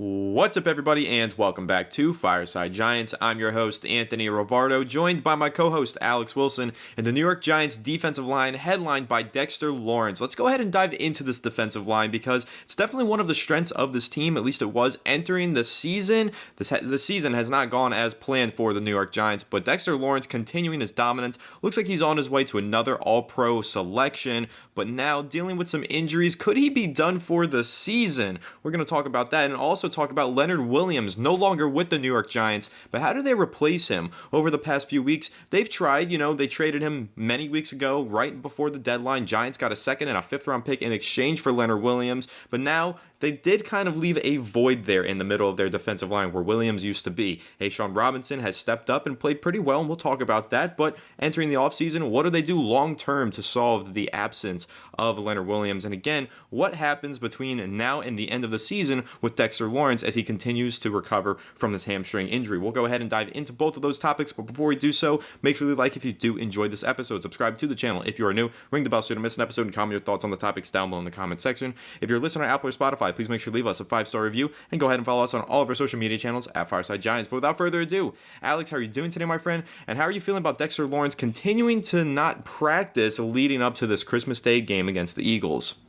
What's up, everybody, and welcome back to Fireside Giants. I'm your host, Anthony Rivardo, joined by my co-host, Alex Wilson, and the New York Giants defensive line headlined by Dexter Lawrence. Let's go ahead and dive into this defensive line because it's definitely one of the strengths of this team, at least it was entering the season. The season has not gone as planned for the New York Giants, but Dexter Lawrence continuing his dominance. Looks like he's on his way to another All-Pro selection, but now dealing with some injuries. Could he be done for the season? We're going to talk about that and also talk about Leonard Williams, no longer with the New York Giants, but how do they replace him over the past few weeks? They've tried, they traded him many weeks ago, right before the deadline. Giants got a second and a fifth round pick in exchange for Leonard Williams, but now they did kind of leave a void there in the middle of their defensive line where Williams used to be. Sean Robinson has stepped up and played pretty well, and we'll talk about that, but entering the offseason, what do they do long-term to solve the absence of Leonard Williams? And again, what happens between now and the end of the season with Dexter Lawrence as he continues to recover from this hamstring injury? We'll go ahead and dive into both of those topics, but before we do so, make sure you like if you do enjoy this episode. Subscribe to the channel if you are new. Ring the bell so you don't miss an episode, and comment your thoughts on the topics down below in the comment section. If you're listening on Apple or Spotify, please make sure to leave us a 5-star review and go ahead and follow us on all of our social media channels at Fireside Giants. But without further ado, Alex, how are you doing today, my friend? And how are you feeling about Dexter Lawrence continuing to not practice leading up to this Christmas Day game against the Eagles?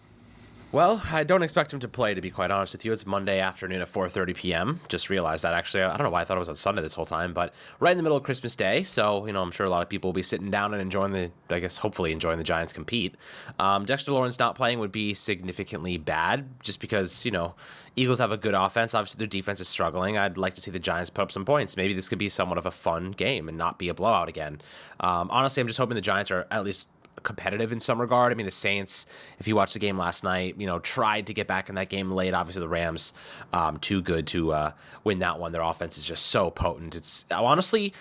Well, I don't expect him to play, to be quite honest with you. It's Monday afternoon at 4:30 p.m. Just realized that, actually. I don't know why I thought it was on Sunday this whole time, but right in the middle of Christmas Day. So, I'm sure a lot of people will be sitting down and hopefully enjoying the Giants compete. Dexter Lawrence not playing would be significantly bad just because, Eagles have a good offense. Obviously, their defense is struggling. I'd like to see the Giants put up some points. Maybe this could be somewhat of a fun game and not be a blowout again. Honestly, I'm just hoping the Giants are at least competitive in some regard. I mean, the Saints, if you watched the game last night, tried to get back in that game late. Obviously, the Rams, too good to win that one. Their offense is just so potent. It's honestly,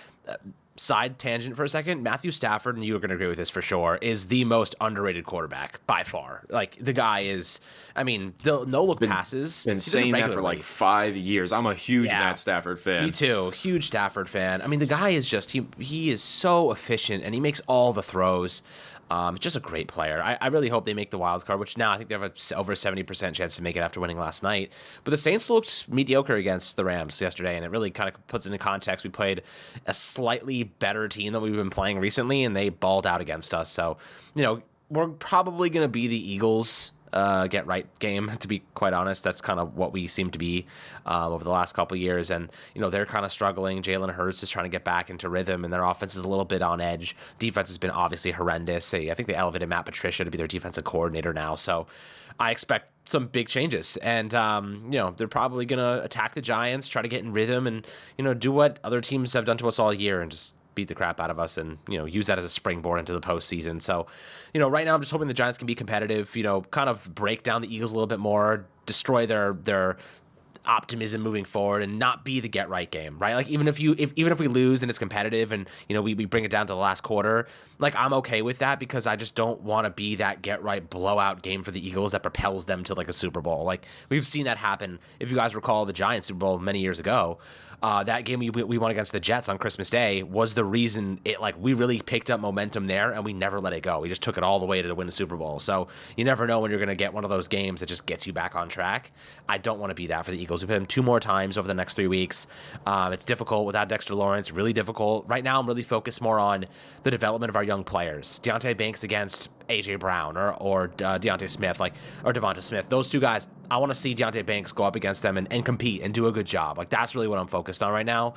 side tangent for a second, Matthew Stafford, and you are going to agree with this for sure, is the most underrated quarterback by far. Like, the guy is, the no-look passes. Been saying that for like 5 years. I'm a huge Matt Stafford fan. Me too. Huge Stafford fan. The guy is just, he is so efficient, and he makes all the throws. Just a great player. I really hope they make the wild card, which now I think they have over a 70% chance to make it after winning last night. But the Saints looked mediocre against the Rams yesterday, and it really kind of puts into context. We played a slightly better team than we've been playing recently, and they balled out against us. So, we're probably going to be the Eagles get right game, to be quite honest. That's kind of what we seem to be over the last couple of years, and they're kind of struggling. Jalen Hurts is trying to get back into rhythm, and their offense is a little bit on edge. Defense has been obviously horrendous. I think they elevated Matt Patricia to be their defensive coordinator now, so I expect some big changes, and they're probably gonna attack the Giants, try to get in rhythm, and do what other teams have done to us all year, and just beat the crap out of us and, use that as a springboard into the postseason. So, right now I'm just hoping the Giants can be competitive, kind of break down the Eagles a little bit more, destroy their optimism moving forward, and not be the get right game, right? Like, even if we lose and it's competitive and we bring it down to the last quarter, like, I'm okay with that because I just don't want to be that get right blowout game for the Eagles that propels them to like a Super Bowl. Like, we've seen that happen. If you guys recall the Giants Super Bowl many years ago, that game we won against the Jets on Christmas Day was the reason we really picked up momentum there, and we never let it go. We just took it all the way to win the Super Bowl. So you never know when you're going to get one of those games that just gets you back on track. I don't want to be that for the Eagles. We play them 2 more times over the next 3 weeks. It's difficult without Dexter Lawrence, really difficult. Right now I'm really focused more on the development of our young players. Deontay Banks against A.J. Brown or Devonta Smith. Those two guys, I want to see Deontay Banks go up against them and compete and do a good job. Like, that's really what I'm focused on right now.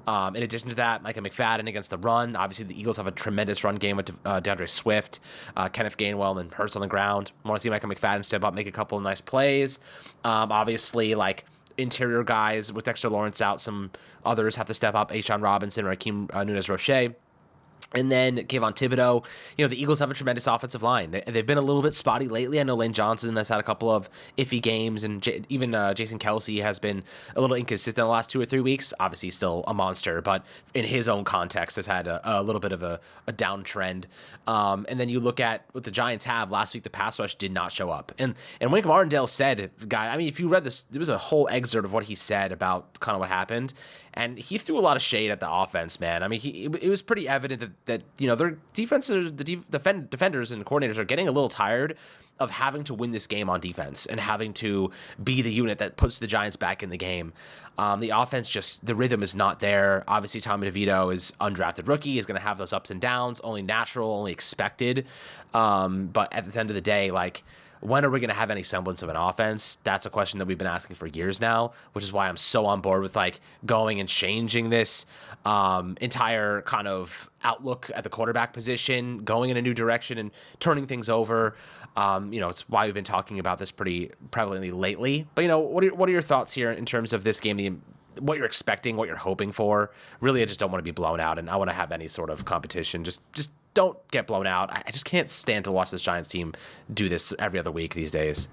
In addition to that, Micah McFadden against the run. Obviously, the Eagles have a tremendous run game with DeAndre Swift, Kenneth Gainwell, and Hurts on the ground. I want to see Micah McFadden step up, make a couple of nice plays. Obviously, interior guys with Dexter Lawrence out, some others have to step up. Sean Robinson or Akeem Nunez-Roche. And then Kayvon Thibodeau. The Eagles have a tremendous offensive line. They've been a little bit spotty lately. I know Lane Johnson has had a couple of iffy games, and even Jason Kelce has been a little inconsistent the last 2 or 3 weeks. Obviously, still a monster, but in his own context has had a little bit of a downtrend. And then you look at what the Giants have. Last week, the pass rush did not show up. And Wink Martindale said, if you read this, there was a whole excerpt of what he said about kind of what happened. And he threw a lot of shade at the offense, man. It was pretty evident that their defenders and coordinators are getting a little tired of having to win this game on defense and having to be the unit that puts the Giants back in the game. The offense, just the rhythm is not there. Obviously, Tommy DeVito is undrafted rookie, is going to have those ups and downs, only natural, only expected. But at the end of the day, like, when are we going to have any semblance of an offense? That's a question that we've been asking for years now, which is why I'm so on board with like going and changing this entire kind of outlook at the quarterback position, going in a new direction and turning things over. It's why we've been talking about this pretty prevalently lately. But, what are your thoughts here in terms of this game, what you're expecting, what you're hoping for? Really, I just don't want to be blown out, and I want to have any sort of competition. Just don't get blown out. I just can't stand to watch this Giants team do this every other week these days.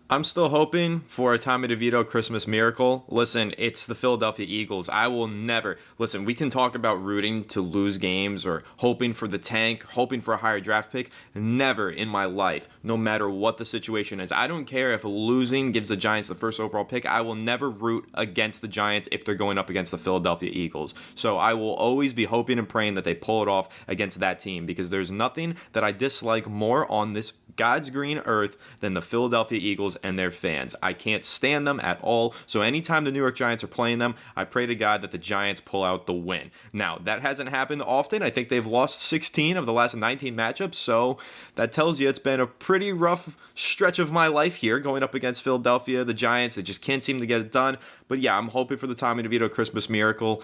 I'm still hoping for a Tommy DeVito Christmas miracle. Listen, it's the Philadelphia Eagles. I will never... Listen, we can talk about rooting to lose games or hoping for the tank, hoping for a higher draft pick. Never in my life, no matter what the situation is. I don't care if losing gives the Giants the first overall pick. I will never root against the Giants if they're going up against the Philadelphia Eagles. So I will always be hoping and praying that they pull it off against that team, because there's nothing that I dislike more on this God's green earth than the Philadelphia Eagles and their fans. I can't stand them at all. So anytime the New York Giants are playing them, I pray to God that the Giants pull out the win. Now, that hasn't happened often. I think they've lost 16 of the last 19 matchups. So that tells you it's been a pretty rough stretch of my life here going up against Philadelphia. The Giants, they just can't seem to get it done. But yeah, I'm hoping for the Tommy DeVito Christmas miracle.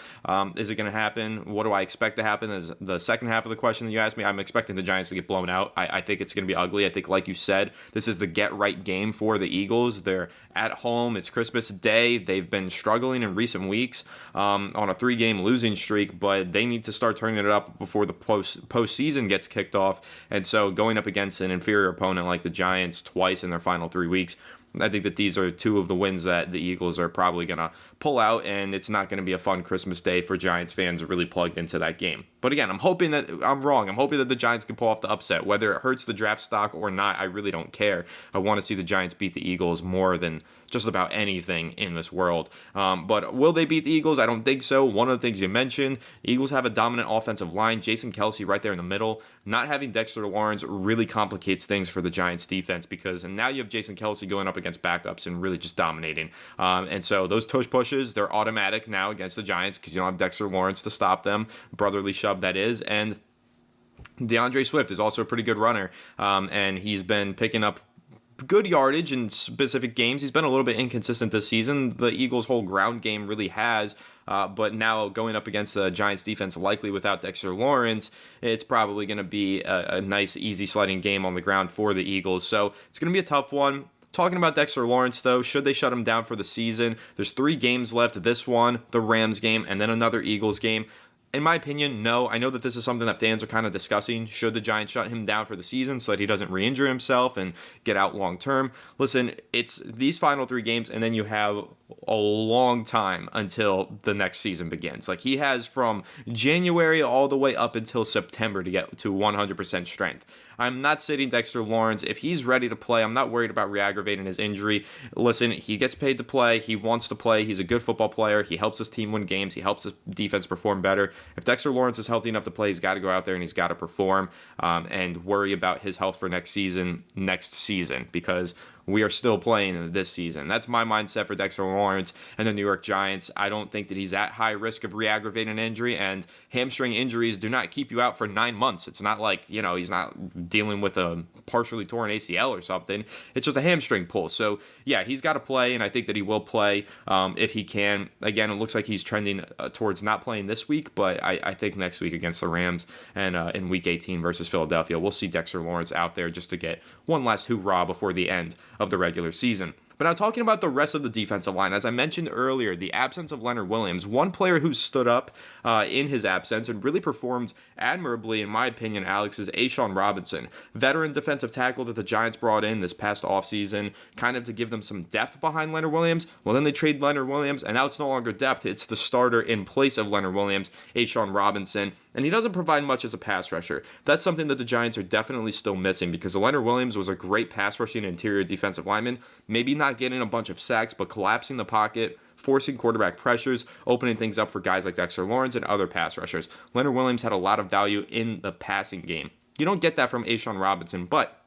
Is it going to happen? What do I expect to happen? Is the second half of the question that you asked me. I'm expecting the Giants to get blown out. I think it's going to be ugly. I think, like you said, this is the get-right game for the Eagles. They're at home. It's Christmas Day. They've been struggling in recent weeks on a 3-game losing streak, but they need to start turning it up before the postseason gets kicked off. And so going up against an inferior opponent like the Giants twice in their final 3 weeks, I think that these are two of the wins that the Eagles are probably going to pull out, and it's not going to be a fun Christmas Day for Giants fans really plugged into that game. But again, I'm hoping that I'm wrong. I'm hoping that the Giants can pull off the upset. Whether it hurts the draft stock or not, I really don't care. I want to see the Giants beat the Eagles more than just about anything in this world. But will they beat the Eagles? I don't think so. One of the things you mentioned, Eagles have a dominant offensive line. Jason Kelce right there in the middle. Not having Dexter Lawrence really complicates things for the Giants defense, because now you have Jason Kelce going up against backups and really just dominating. And so those tush pushes, they're automatic now against the Giants because you don't have Dexter Lawrence to stop them. Brotherly shove, that is. And DAndre Sweat is also a pretty good runner. And he's been picking up good yardage in specific games. He's been a little bit inconsistent this season. The Eagles' whole ground game really has. But now going up against the Giants defense, likely without Dexter Lawrence, it's probably going to be a nice, easy sledding game on the ground for the Eagles. So it's going to be a tough one. Talking about Dexter Lawrence, though, should they shut him down for the season? There's 3 games left. This one, the Rams game, and then another Eagles game. In my opinion, no. I know that this is something that fans are kind of discussing. Should the Giants shut him down for the season so that he doesn't re-injure himself and get out long term? Listen, it's these final 3 games, and then you have a long time until the next season begins. Like, he has from January all the way up until September to get to 100% strength. I'm not sitting Dexter Lawrence. If he's ready to play, I'm not worried about re-aggravating his injury. Listen, he gets paid to play. He wants to play. He's a good football player. He helps his team win games. He helps his defense perform better. If Dexter Lawrence is healthy enough to play, he's got to go out there and he's got to perform and worry about his health for next season, because we are still playing this season. That's my mindset for Dexter Lawrence and the New York Giants. I don't think that he's at high risk of re-aggravating an injury, and hamstring injuries do not keep you out for 9 months. It's not like, he's not dealing with a partially torn ACL or something. It's just a hamstring pull. So, yeah, he's got to play, and I think that he will play if he can. Again, it looks like he's trending towards not playing this week, but I think next week against the Rams and in Week 18 versus Philadelphia, we'll see Dexter Lawrence out there just to get one last hoorah before the end of the regular season. But now talking about the rest of the defensive line, as I mentioned earlier, the absence of Leonard Williams, one player who stood up in his absence and really performed admirably, in my opinion, Alex, is A'Shawn Robinson, veteran defensive tackle that the Giants brought in this past offseason, kind of to give them some depth behind Leonard Williams. Well, then they trade Leonard Williams, and now it's no longer depth. It's the starter in place of Leonard Williams, A'Shawn Robinson, and he doesn't provide much as a pass rusher. That's something that the Giants are definitely still missing, because Leonard Williams was a great pass rushing interior defensive lineman, maybe not not getting a bunch of sacks, but collapsing the pocket, forcing quarterback pressures, opening things up for guys like Dexter Lawrence and other pass rushers. Leonard Williams had a lot of value in the passing game. You don't get that from A'Shawn Robinson, but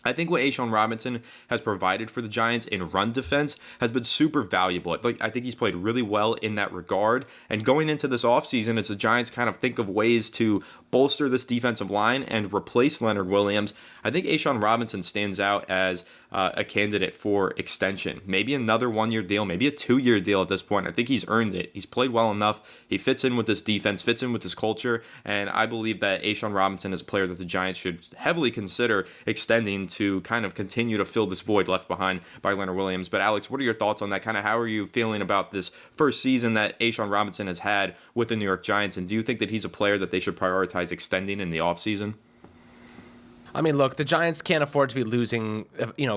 I think what A'Shawn Robinson has provided for the Giants in run defense has been super valuable. I think he's played really well in that regard. And going into this offseason, as the Giants kind of think of ways to bolster this defensive line and replace Leonard Williams, I think A'Shawn Robinson stands out as a candidate for extension. Maybe another 1-year deal, maybe a 2-year deal at this point. I think he's earned it. He's played well enough. He fits in with this defense, fits in with this culture, and I believe that A'Shawn Robinson is a player that the Giants should heavily consider extending to kind of continue to fill this void left behind by Leonard Williams. But Alex, what are your thoughts on that? Kind of how are you feeling about this first season that A'Shawn Robinson has had with the New York Giants, and do you think that he's a player that they should prioritize extending in the offseason? I mean, look, the Giants can't afford to be losing,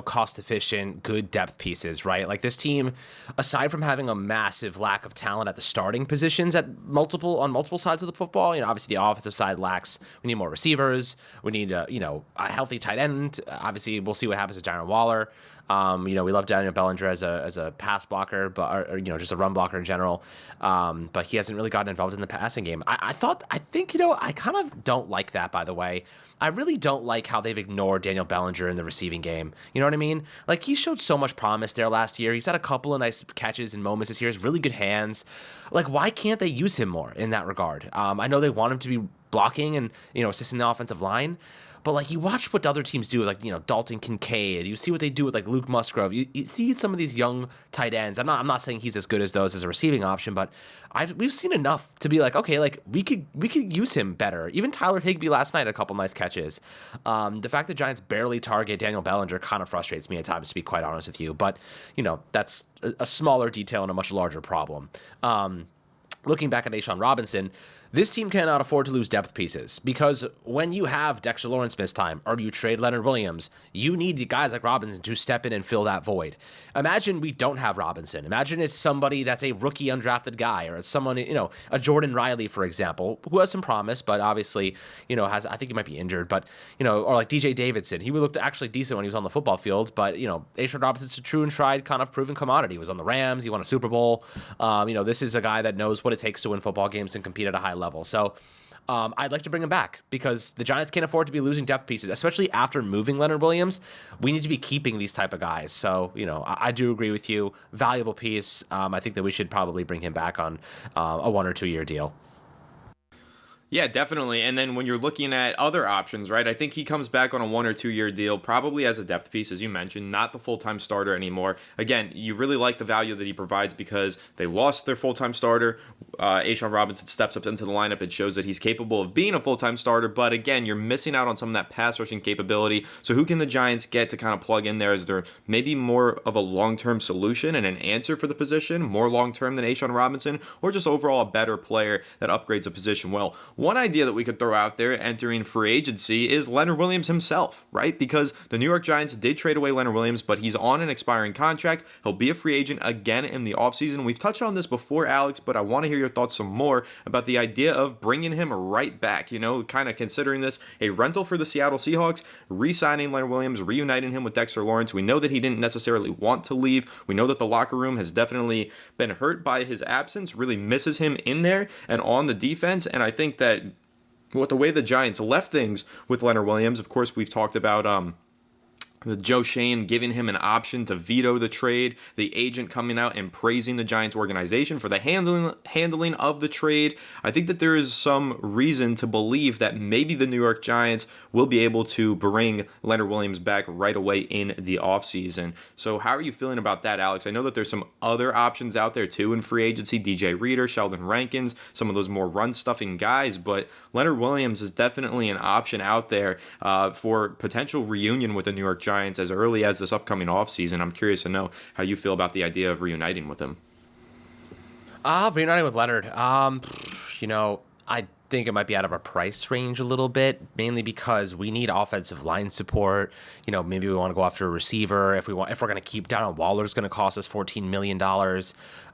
cost-efficient, good depth pieces, right? Like this team, aside from having a massive lack of talent at the starting positions on multiple sides of the football, obviously the offensive side lacks. We need more receivers. We need, a healthy tight end. Obviously, we'll see what happens with Darren Waller. We love Daniel Bellinger as a pass blocker, but or just a run blocker in general. But he hasn't really gotten involved in the passing game. I kind of don't like that, by the way. I really don't like how they've ignored Daniel Bellinger in the receiving game. You know what I mean? Like, he showed so much promise there last year. He's had a couple of nice catches and moments this year. He has really good hands. Like, why can't they use him more in that regard? I know they want him to be blocking and, assisting the offensive line. But, like, you watch what the other teams do, like, Dalton Kincaid. You see what they do with, like, Luke Musgrove. You see some of these young tight ends. I'm not saying he's as good as those as a receiving option, but we've seen enough to be like, okay, like, we could use him better. Even Tyler Higbee last night had a couple nice catches. The fact that Giants barely target Daniel Bellinger kind of frustrates me at times, to be quite honest with you. But, that's a smaller detail and a much larger problem. Looking back at A'Shawn Robinson, this team cannot afford to lose depth pieces, because when you have Dexter Lawrence miss time or you trade Leonard Williams, you need guys like Robinson to step in and fill that void. Imagine we don't have Robinson. Imagine it's somebody that's a rookie undrafted guy, or it's someone, a Jordan Riley, for example, who has some promise, but obviously, I think he might be injured, but, or like DJ Davidson. He looked actually decent when he was on the football field, but, A'Shawn Robinson's a true and tried kind of proven commodity. He was on the Rams. He won a Super Bowl. This is a guy that knows what it takes to win football games and compete at a high level. So I'd like to bring him back, because the Giants can't afford to be losing depth pieces, especially after moving Leonard Williams. We need to be keeping these type of guys. So, I do agree with you. Valuable piece. I think that we should probably bring him back on a 1 or 2 year deal. Yeah, definitely. And then when you're looking at other options, right, I think he comes back on a 1 or 2 year deal, probably as a depth piece, as you mentioned, not the full-time starter anymore. Again, you really like the value that he provides because they lost their full-time starter. A'Shawn Robinson steps up into the lineup and shows that he's capable of being a full-time starter. But again, you're missing out on some of that pass rushing capability. So who can the Giants get to kind of plug in there? Is there maybe more of a long-term solution and an answer for the position, more long-term than A'Shawn Robinson, or just overall a better player that upgrades a position well? One idea that we could throw out there entering free agency is Leonard Williams himself, right? Because the New York Giants did trade away Leonard Williams, but he's on an expiring contract. He'll be a free agent again in the offseason. We've touched on this before, Alex, but I want to hear your thoughts some more about the idea of bringing him right back, kind of considering this a rental for the Seattle Seahawks, re-signing Leonard Williams, reuniting him with Dexter Lawrence. We know that he didn't necessarily want to leave. We know that the locker room has definitely been hurt by his absence, really misses him in there and on the defense, and I think that the way the Giants left things with Leonard Williams, of course, we've talked about with Joe Shane giving him an option to veto the trade, the agent coming out and praising the Giants organization for the handling of the trade. I think that there is some reason to believe that maybe the New York Giants will be able to bring Leonard Williams back right away in the offseason. So how are you feeling about that, Alex? I know that there's some other options out there too in free agency, DJ Reader, Sheldon Rankins, some of those more run-stuffing guys, but Leonard Williams is definitely an option out there for potential reunion with the New York Giants as early as this upcoming offseason. I'm curious to know how you feel about the idea of reuniting with him. Reuniting with Leonard. I think it might be out of our price range a little bit, mainly because we need offensive line support. Maybe we want to go after a receiver. If we're going to keep Darren Waller, it's going to cost us $14 million.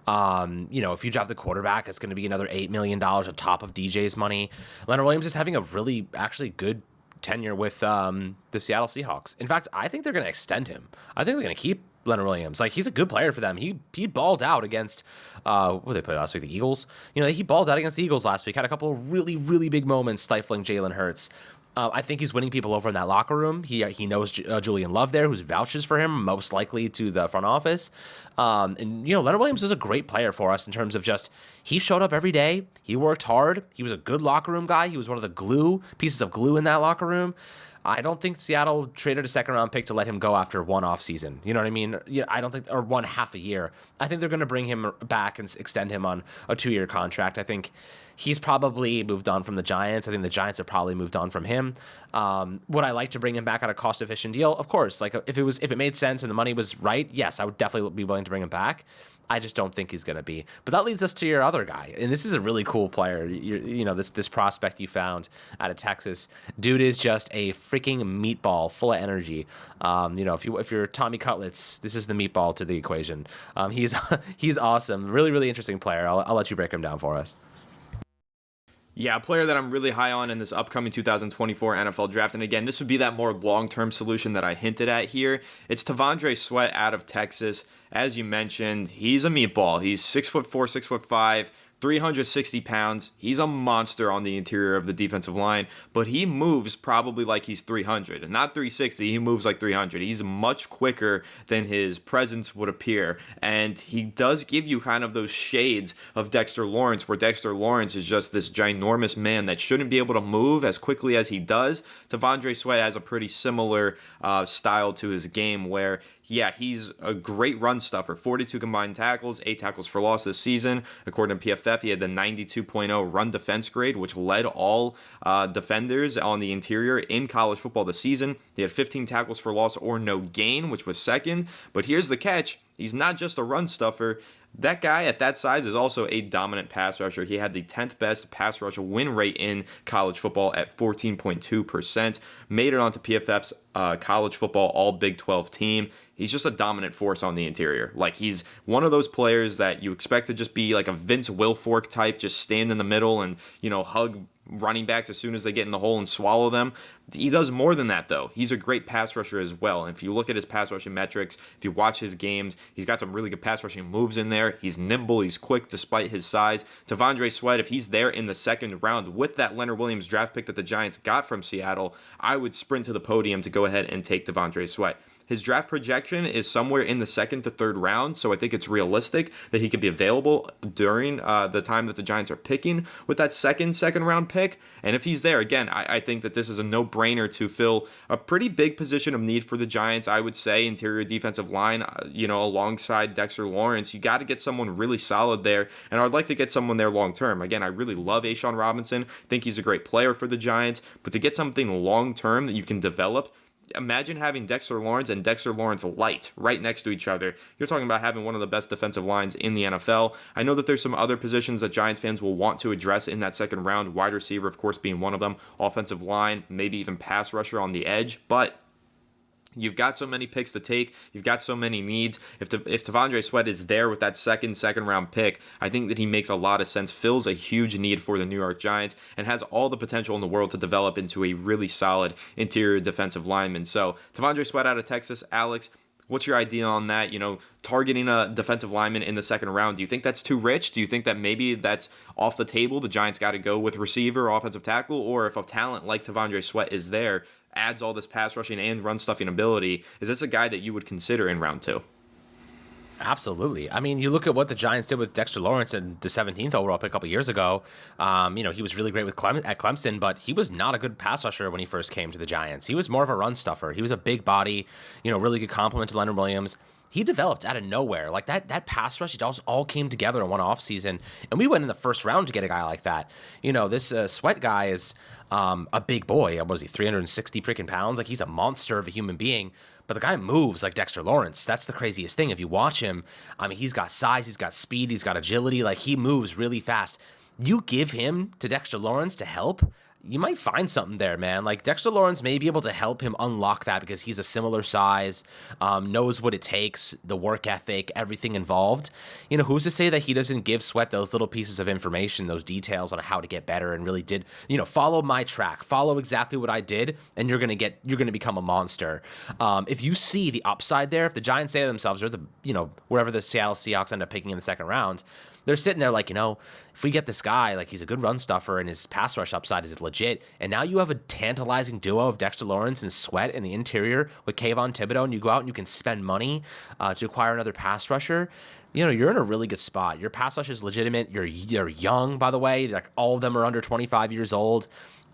If you draft the quarterback, it's going to be another $8 million on top of DJ's money. Leonard Williams is having a really actually good tenure with the Seattle Seahawks. In fact, I think they're going to extend him. I think they're going to keep Leonard Williams. Like, he's a good player for them. He balled out against what did they play last week? The Eagles. He balled out against the Eagles last week. Had a couple of really, really big moments stifling Jalen Hurts. I think he's winning people over in that locker room. He knows Julian Love there, who vouches for him, most likely to the front office. And Leonard Williams is a great player for us in terms of just he showed up every day. He worked hard. He was a good locker room guy. He was one of the pieces of glue in that locker room. I don't think Seattle traded a second-round pick to let him go after one off season. You know what I mean? I don't think, or one half a year. I think they're going to bring him back and extend him on a 2-year contract. I think he's probably moved on from the Giants. I think the Giants have probably moved on from him. Would I like to bring him back on a cost-efficient deal? Of course. Like, if it made sense and the money was right, yes, I would definitely be willing to bring him back. I just don't think he's going to be. But that leads us to your other guy, and this is a really cool player. This prospect you found out of Texas, dude is just a freaking meatball, full of energy. If you're Tommy Cutlets, this is the meatball to the equation. He's awesome, really, really interesting player. I'll let you break him down for us. Yeah, a player that I'm really high on in this upcoming 2024 NFL draft. And again, this would be that more long-term solution that I hinted at here. It's DAndre Sweat out of Texas. As you mentioned, he's a meatball. He's 6'4", 6'5", 360 pounds. He's a monster on the interior of the defensive line, but he moves probably like he's 300. Not 360, he moves like 300. He's much quicker than his presence would appear, and he does give you kind of those shades of Dexter Lawrence, where Dexter Lawrence is just this ginormous man that shouldn't be able to move as quickly as he does. DAndre Sweat has a pretty similar style to his game where, yeah, he's a great run stuffer. 42 combined tackles, 8 tackles for loss this season. According to PFF, he had the 92.0 run defense grade, which led all defenders on the interior in college football this season. He had 15 tackles for loss or no gain, which was second. But here's the catch. He's not just a run stuffer. That guy at that size is also a dominant pass rusher. He had the 10th best pass rush win rate in college football at 14.2%. Made it onto PFF's college football all Big 12 team. He's just a dominant force on the interior. Like, he's one of those players that you expect to just be like a Vince Wilfork type, just stand in the middle and, hug running backs as soon as they get in the hole and swallow them. He does more than that, though. He's a great pass rusher as well. And if you look at his pass rushing metrics, if you watch his games, he's got some really good pass rushing moves in there. He's nimble. He's quick despite his size. DAndre Sweat, if he's there in the second round with that Leonard Williams draft pick that the Giants got from Seattle, I would sprint to the podium to go ahead and take DAndre Sweat. His draft projection is somewhere in the second to third round, so I think it's realistic that he could be available during the time that the Giants are picking with that second round pick. And if he's there, again, I think that this is a no-brainer to fill a pretty big position of need for the Giants. I would say interior defensive line, alongside Dexter Lawrence. You got to get someone really solid there, and I'd like to get someone there long-term. Again, I really love A'Shawn Robinson. think he's a great player for the Giants, but to get something long-term that you can develop, imagine having Dexter Lawrence and Dexter Lawrence Light right next to each other. You're talking about having one of the best defensive lines in the NFL. I know that there's some other positions that Giants fans will want to address in that second round, wide receiver, of course, being one of them, offensive line, maybe even pass rusher on the edge, but you've got so many picks to take. You've got so many needs. If DAndre Sweat is there with that second round pick, I think that he makes a lot of sense, fills a huge need for the New York Giants, and has all the potential in the world to develop into a really solid interior defensive lineman. So DAndre Sweat out of Texas. Alex, what's your idea on that? Targeting a defensive lineman in the second round. Do you think that's too rich? Do you think that maybe that's off the table? The Giants got to go with receiver or offensive tackle? Or if a talent like DAndre Sweat is there, adds all this pass rushing and run stuffing ability, is this a guy that you would consider in round 2? Absolutely. I mean, you look at what the Giants did with Dexter Lawrence in the 17th overall pick a couple years ago. He was really great at Clemson, but he was not a good pass rusher when he first came to the Giants. He was more of a run stuffer. He was a big body, really good compliment to Leonard Williams. He developed out of nowhere. Like that pass rush, it all came together in one offseason. And we went in the first round to get a guy like that. This Sweat guy is a big boy. What is he, 360 freaking pounds? Like, he's a monster of a human being. But the guy moves like Dexter Lawrence. That's the craziest thing. If you watch him, I mean, he's got size, he's got speed, he's got agility. Like, he moves really fast. You give him to Dexter Lawrence to help, you might find something there, man. Like Dexter Lawrence may be able to help him unlock that because he's a similar size, knows what it takes, the work ethic, everything involved. Who's to say that he doesn't give Sweat those little pieces of information, those details on how to get better, and really did, follow my track, follow exactly what I did, and you're gonna become a monster. If you see the upside there, if the Giants say to themselves, or wherever the Seattle Seahawks end up picking in the second round, they're sitting there like, if we get this guy, like he's a good run stuffer and his pass rush upside is legit, and now you have a tantalizing duo of Dexter Lawrence and Sweat in the interior with Kayvon Thibodeau, and you go out and you can spend money to acquire another pass rusher, you're in a really good spot. Your pass rush is legitimate. You're young, by the way. Like all of them are under 25 years old.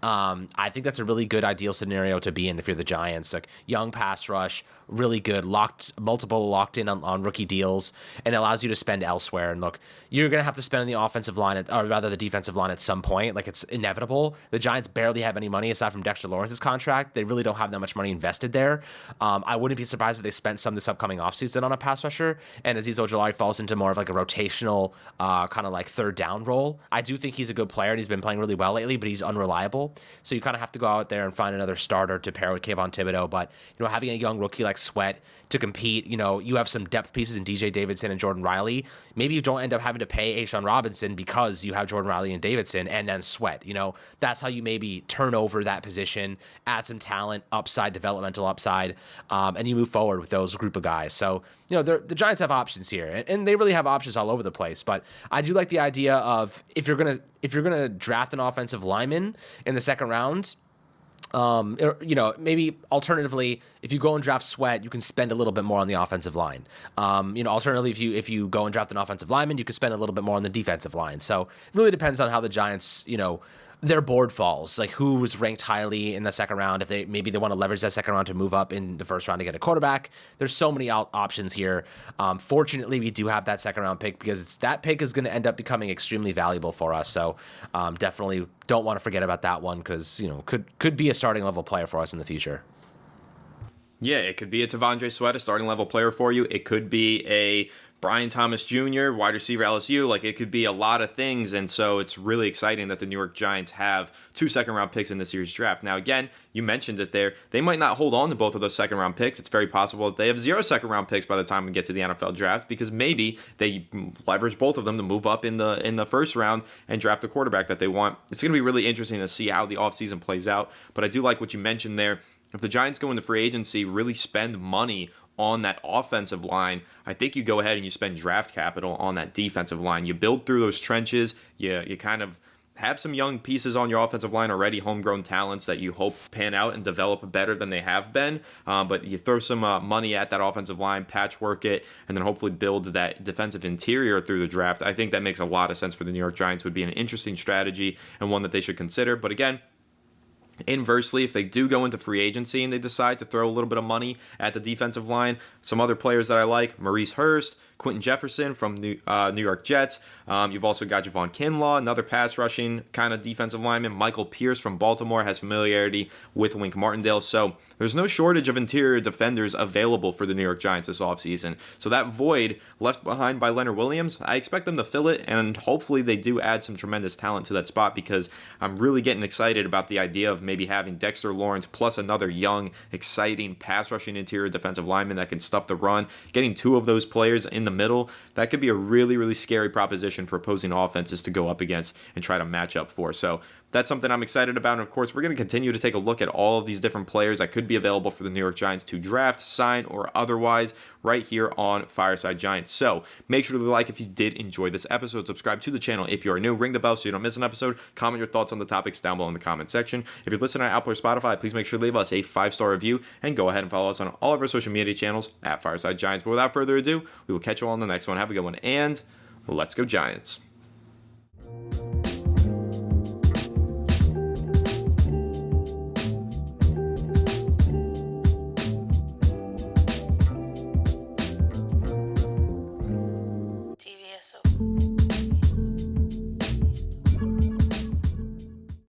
I think that's a really good ideal scenario to be in if you're the Giants. Like young pass rush, really good, multiple locked in on rookie deals, and it allows you to spend elsewhere. And look, you're going to have to spend on the offensive line, or rather the defensive line at some point. Like it's inevitable. The Giants barely have any money aside from Dexter Lawrence's contract. They really don't have that much money invested there. I wouldn't be surprised if they spent some this upcoming offseason on a pass rusher, and Azeez Ojulari falls into more of like a rotational kind of like third down role. I do think he's a good player, and he's been playing really well lately, but he's unreliable. So you kind of have to go out there and find another starter to pair with Kayvon Thibodeau. But, having a young rookie like Sweat to compete, you have some depth pieces in DJ Davidson and Jordan Riley. Maybe you don't end up having to pay A'Shawn Robinson because you have Jordan Riley and Davidson and then Sweat. That's how you maybe turn over that position, add some talent, upside, developmental upside, and you move forward with those group of guys. So, the Giants have options here, and they really have options all over the place. But I do like the idea of if you're gonna draft an offensive lineman in the second round, maybe alternatively, if you go and draft Sweat, you can spend a little bit more on the offensive line. Alternatively, if you go and draft an offensive lineman, you can spend a little bit more on the defensive line. So it really depends on how the Giants, their board falls, like who was ranked highly in the second round. If they want to leverage that second round to move up in the first round to get a quarterback, there's so many options here. Fortunately, we do have that second round pick because that pick is going to end up becoming extremely valuable for us. So definitely don't want to forget about that one because could be a starting level player for us in the future. Yeah, it could be a DAndre Sweat, a starting level player for you. It could be a Brian Thomas Jr., wide receiver LSU. Like, it could be a lot of things, and so it's really exciting that the New York Giants have 2 second-round picks in this year's draft. Now, again, you mentioned it there. They might not hold on to both of those second-round picks. It's very possible that they have 0 second-round picks by the time we get to the NFL draft because maybe they leverage both of them to move up in the first round and draft the quarterback that they want. It's going to be really interesting to see how the offseason plays out, but I do like what you mentioned there. If the Giants go into free agency, really spend money on that offensive line, I think you go ahead and you spend draft capital on that defensive line. You build through those trenches. You kind of have some young pieces on your offensive line already, homegrown talents that you hope pan out and develop better than they have been. But you throw some money at that offensive line, patchwork it, and then hopefully build that defensive interior through the draft. I think that makes a lot of sense for the New York Giants. Would be an interesting strategy and one that they should consider. But again, inversely, if they do go into free agency and they decide to throw a little bit of money at the defensive line, some other players that I like, Maurice Hurst, Quentin Jefferson from New York Jets. You've also got Javon Kinlaw, another pass rushing kind of defensive lineman. Michael Pierce from Baltimore has familiarity with Wink Martindale. So there's no shortage of interior defenders available for the New York Giants this offseason. So that void left behind by Leonard Williams, I expect them to fill it, and hopefully they do add some tremendous talent to that spot because I'm really getting excited about the idea of maybe having Dexter Lawrence plus another young, exciting pass rushing interior defensive lineman that can stuff the run. Getting 2 of those players in the middle, that could be a really, really scary proposition for opposing offenses to go up against and try to match up for. So that's something I'm excited about. And of course, we're going to continue to take a look at all of these different players that could be available for the New York Giants to draft, sign, or otherwise right here on Fireside Giants. So make sure to like if you did enjoy this episode. Subscribe to the channel if you are new. Ring the bell so you don't miss an episode. Comment your thoughts on the topics down below in the comment section. If you're listening on Apple or Spotify, please make sure to leave us a 5-star review and go ahead and follow us on all of our social media channels at Fireside Giants. But without further ado, we will catch you all on the next one. Have a good one, and let's go Giants.